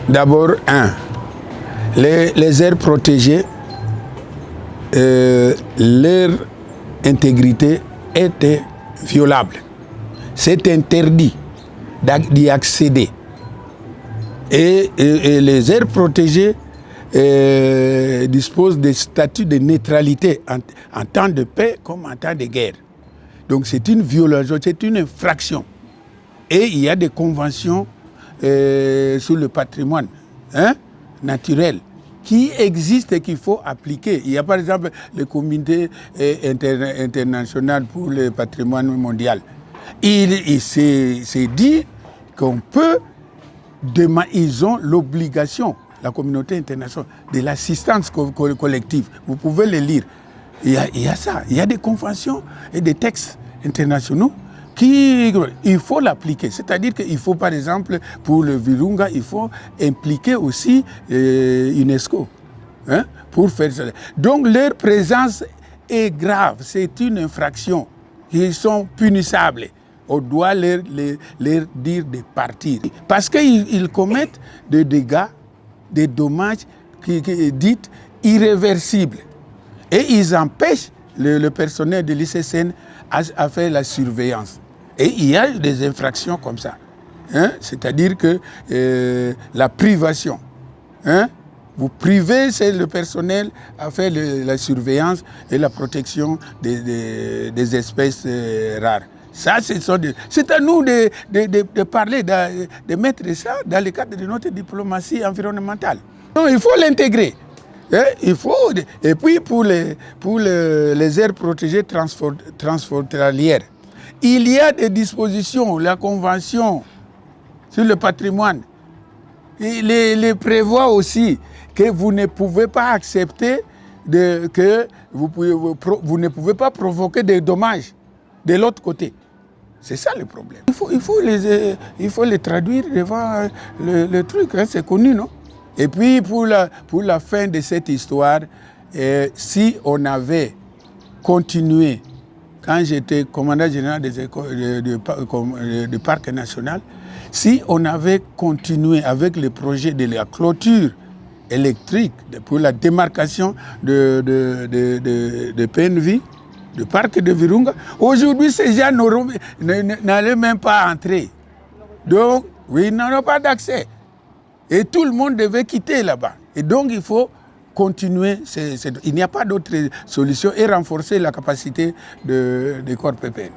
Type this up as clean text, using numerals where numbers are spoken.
D'abord, les aires protégées, leur intégrité est inviolable. C'est interdit d'y accéder. Et les aires protégées disposent des statuts de neutralité en temps de paix comme en temps de guerre. Donc c'est une violation, c'est une infraction. Et il y a des conventions sur le patrimoine naturel qui existent et qu'il faut appliquer. Il y a par exemple le comité international pour le patrimoine mondial. Il s'est dit qu'on peut ils ont l'obligation, la communauté internationale, de l'assistance collective. Vous pouvez le lire. Il y a ça. Il y a des conventions et des textes internationaux il faut l'appliquer. C'est-à-dire qu'il faut, par exemple, pour le Virunga, il faut impliquer aussi UNESCO pour faire ça. Donc leur présence est grave. C'est une infraction. Ils sont punissables. On doit leur dire de partir. Parce qu'ils commettent des dégâts, des dommages dits irréversibles. Et ils empêchent le personnel de l'ICCN à faire la surveillance. Et il y a des infractions comme ça. C'est-à-dire que la privation. Vous privez le personnel à faire la surveillance et la protection des espèces rares. Ça, c'est à nous de parler, de mettre ça dans le cadre de notre diplomatie environnementale. Non, il faut l'intégrer. Et puis pour les aires protégées transfrontalières, il y a des dispositions, la Convention sur le patrimoine, les prévoit aussi que vous ne pouvez pas accepter vous ne pouvez pas provoquer des dommages de l'autre côté. C'est ça le problème. Il faut les traduire devant le truc, c'est connu, non? Et puis pour la fin de cette histoire, si on avait continué, quand j'étais commandant général des écoles du parc national, si on avait continué avec le projet de la clôture électrique pour la démarcation de PNV, du parc de Virunga, aujourd'hui ces gens n'allaient même pas entrer. Donc, oui, ils n'ont pas d'accès. Et tout le monde devait quitter là-bas. Et donc, il faut continuer. Il n'y a pas d'autre solution et renforcer la capacité des corps PPN.